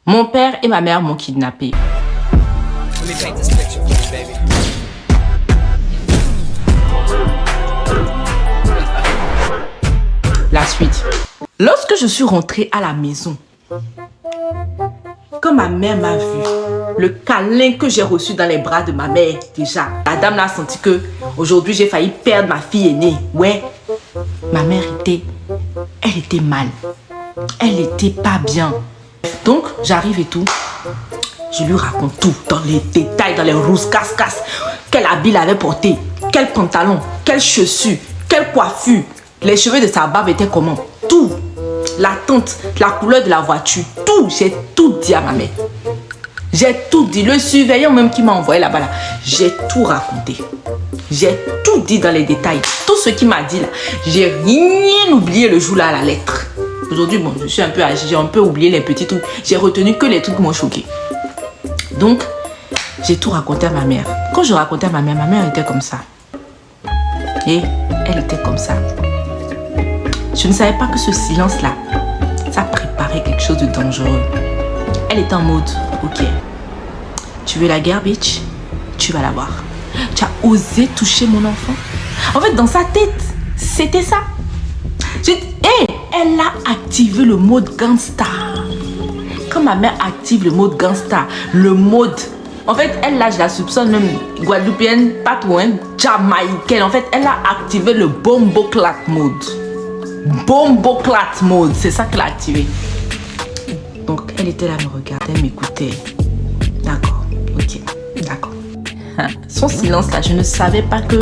Mon père et ma mère m'ont kidnappé. La suite. Lorsque je suis rentrée à la maison, quand ma mère m'a vu, le câlin que j'ai reçu dans les bras de ma mère, déjà, la dame l'a senti que aujourd'hui j'ai failli perdre ma fille aînée. Ouais, ma mère elle était mal. Elle était pas bien. Donc, j'arrive et tout. Je lui raconte tout, dans les détails, dans les rousses casse-casse. Quel habit il avait porté, quel pantalon, quelle chaussure, quelle coiffure. Les cheveux de sa barbe étaient comment. Tout. La teinte, la couleur de la voiture. Tout. J'ai tout dit à ma mère. J'ai tout dit. Le surveillant même qui m'a envoyé là-bas, là, j'ai tout raconté. J'ai tout dit dans les détails. Tout ce qu'il m'a dit là. J'ai rien oublié le jour-là à la lettre. Aujourd'hui, bon, je suis un peu âgée. J'ai un peu oublié les petits trucs. J'ai retenu que les trucs qui m'ont choqué. Donc, j'ai tout raconté à ma mère. Quand je racontais à ma mère était comme ça. Et elle était comme ça. Je ne savais pas que ce silence-là, ça préparait quelque chose de dangereux. Elle était en mode, ok, tu veux la guerre, bitch? Tu vas l'avoir. Tu as osé toucher mon enfant? En fait, dans sa tête, c'était ça. Elle a activé le mode gangsta. Quand ma mère active le mode gangsta, le mode... En fait, elle, là, je la soupçonne même guadeloupéenne, pas trop, hein, jamaïcaine. En fait, elle a activé le bombo clat mode. Bombo clat mode, c'est ça qu'elle a activé. Donc, elle était là, me regardait, elle m'écoutait. D'accord, ok, d'accord. Son silence, là, je ne savais pas que...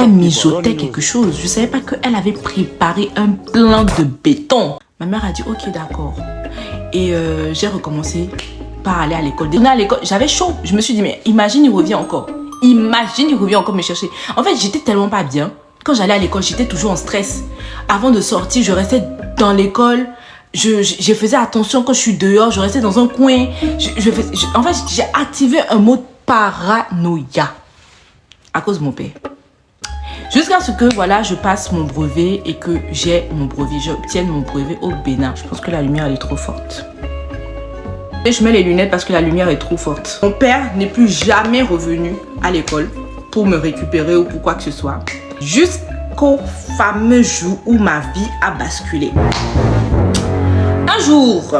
Elle mijotait quelque chose. Je ne savais pas qu'elle avait préparé un plan de béton. Ma mère a dit, ok, d'accord. Et j'ai recommencé par aller à l'école. Dès qu'on est à l'école, j'avais chaud. Je me suis dit, mais imagine, il revient encore. Imagine, il revient encore me chercher. En fait, j'étais tellement pas bien. Quand j'allais à l'école, j'étais toujours en stress. Avant de sortir, je restais dans l'école. Je faisais attention quand je suis dehors. Je restais dans un coin. En fait, j'ai activé un mode paranoïa à cause de mon père. Jusqu'à ce que, voilà, je passe mon brevet et que j'ai mon brevet. J'obtienne mon brevet au Bénin. Je pense que la lumière elle est trop forte. Et je mets les lunettes parce que la lumière est trop forte. Mon père n'est plus jamais revenu à l'école pour me récupérer ou pour quoi que ce soit. Jusqu'au fameux jour où ma vie a basculé. Un jour,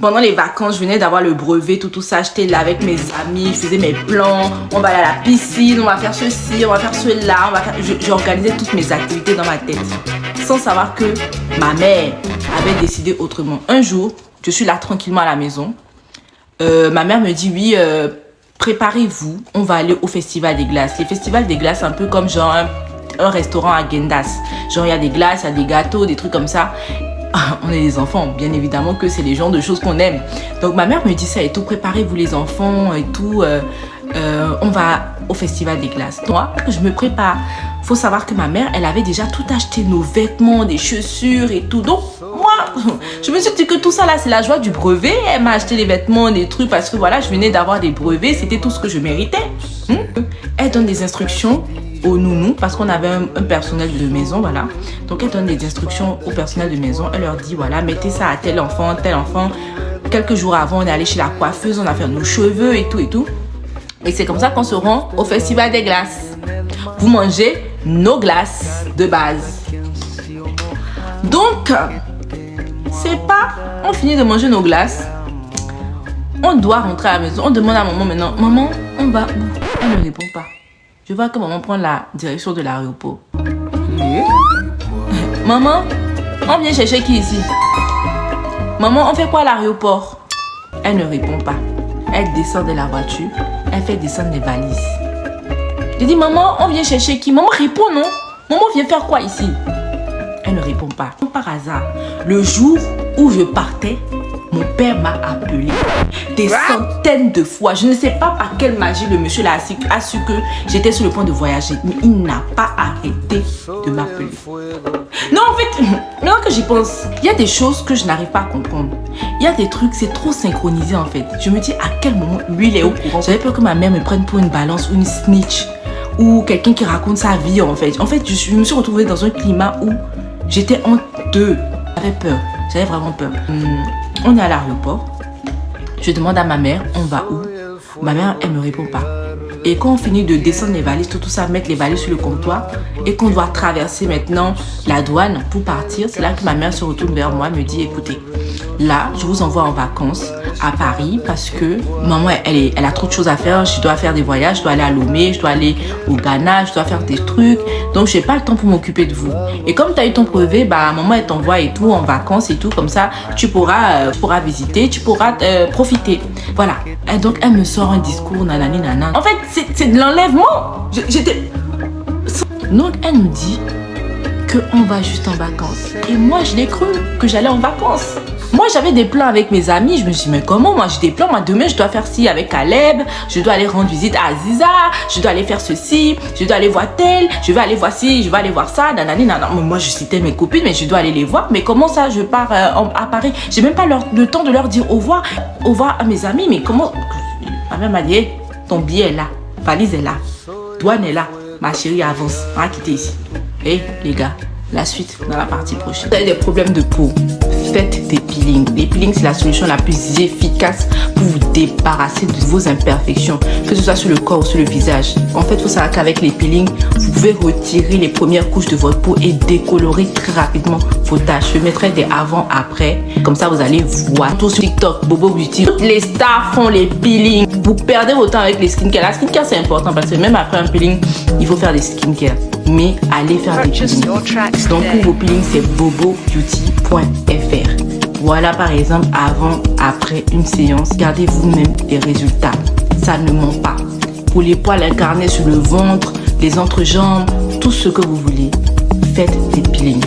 pendant les vacances, je venais d'avoir le brevet, tout ça. J'étais là avec mes amis, je faisais mes plans. On va aller à la piscine, on va faire ceci, on va faire cela. J'organisais toutes mes activités dans ma tête. Sans savoir que ma mère avait décidé autrement. Un jour, je suis là tranquillement à la maison. Ma mère me dit, oui, préparez-vous, on va aller au Festival des Glaces. Les festivals des glaces, c'est un peu comme genre un restaurant à Gendas. Genre, il y a des glaces, il y a des gâteaux, des trucs comme ça. On est des enfants, bien évidemment que c'est les genres de choses qu'on aime. Donc ma mère me dit ça et tout, préparez-vous les enfants et tout, on va au Festival des Glaces. Moi, je me prépare. Faut savoir que ma mère, elle avait déjà tout acheté, nos vêtements, des chaussures et tout. Donc moi, je me suis dit que tout ça là, c'est la joie du brevet. Elle m'a acheté des vêtements, des trucs parce que voilà, je venais d'avoir des brevets, c'était tout ce que je méritais. Elle donne des instructions au nounou parce qu'on avait un personnel de maison, voilà. Donc elle donne des instructions au personnel de maison. Elle leur dit voilà, mettez ça à tel enfant, tel enfant. Quelques jours avant, on est allé chez la coiffeuse, on a fait nos cheveux et tout et tout. Et c'est comme ça qu'on se rend au Festival des Glaces. Vous mangez nos glaces de base. Donc, c'est pas on finit de manger nos glaces, on doit rentrer à la maison. On demande à maman maintenant, maman, on va où? Elle ne répond pas. Je vois que maman prend la direction de l'aéroport. Maman, on vient chercher qui ici? Maman, on fait quoi à l'aéroport? Elle ne répond pas. Elle descend de la voiture. Elle fait descendre les valises. Je dis, maman, on vient chercher qui? Maman répond, non? Maman vient faire quoi ici? Elle ne répond pas. Par hasard, le jour où je partais, mon père m'a appelé des centaines de fois. Je ne sais pas par quelle magie le monsieur là a su que j'étais sur le point de voyager. Mais il n'a pas arrêté de m'appeler. Non, en fait, maintenant que j'y pense, il y a des choses que je n'arrive pas à comprendre. Il y a des trucs, c'est trop synchronisé en fait. Je me dis à quel moment lui il est au courant. J'avais peur que ma mère me prenne pour une balance ou une snitch. Ou quelqu'un qui raconte sa vie en fait. En fait, je me suis retrouvée dans un climat où j'étais en deux. J'avais peur. J'avais vraiment peur. On est à l'aéroport. Je demande à ma mère, on va où? Ma mère, elle me répond pas. Et quand on finit de descendre les valises, tout ça, mettre les valises sur le comptoir et qu'on doit traverser maintenant la douane pour partir, c'est là que ma mère se retourne vers moi et me dit, écoutez, là, je vous envoie en vacances à Paris parce que maman, elle a trop de choses à faire. Je dois faire des voyages, je dois aller à Lomé, je dois aller au Ghana, je dois faire des trucs. Donc, j'ai pas le temps pour m'occuper de vous. Et comme tu as eu ton brevet, bah, maman, elle t'envoie et tout en vacances et tout. Comme ça, tu pourras visiter, tu pourras profiter. Voilà. Et donc, elle me sort un discours, nanani, nanana. En fait, c'est de l'enlèvement. J'étais... Donc, elle nous dit qu'on va juste en vacances. Et moi, je l'ai cru que j'allais en vacances. Moi, j'avais des plans avec mes amis. Je me suis dit, mais comment? Moi, j'ai des plans. Moi, demain, je dois faire ci avec Caleb. Je dois aller rendre visite à Aziza. Je dois aller faire ceci. Je dois aller voir tel. Je vais aller voir ci. Je vais aller voir ça. Nanani, nanana. Moi, je citais mes copines, mais je dois aller les voir. Mais comment ça, je pars à Paris? J'ai même pas le temps de leur dire au revoir. Au revoir à mes amis. Mais comment? Ma mère m'a dit, hey, ton billet est là. Valise est là. Douane est là. Ma chérie, avance. On va quitter ici. Et les gars, la suite dans la partie prochaine. Vous avez des problèmes de peau, faites des peelings. Les peelings, c'est la solution la plus efficace pour vous débarrasser de vos imperfections, que ce soit sur le corps ou sur le visage. En fait, il faut savoir qu'avec les peelings, vous pouvez retirer les premières couches de votre peau et décolorer très rapidement vos taches. Je mettrai des avant-après. Comme ça, vous allez voir tout sur TikTok, Bobo Beauty. Toutes les stars font les peelings. Vous perdez votre temps avec les skincare. La skincare, c'est important parce que même après un peeling, il faut faire des skincare. Mais allez faire des peelings. Donc pour vos peelings, c'est bobobeauty.fr. Voilà par exemple avant, après une séance. Regardez vous-même les résultats. Ça ne ment pas. Pour les poils incarnés sur le ventre, les entrejambes, tout ce que vous voulez, faites des peelings.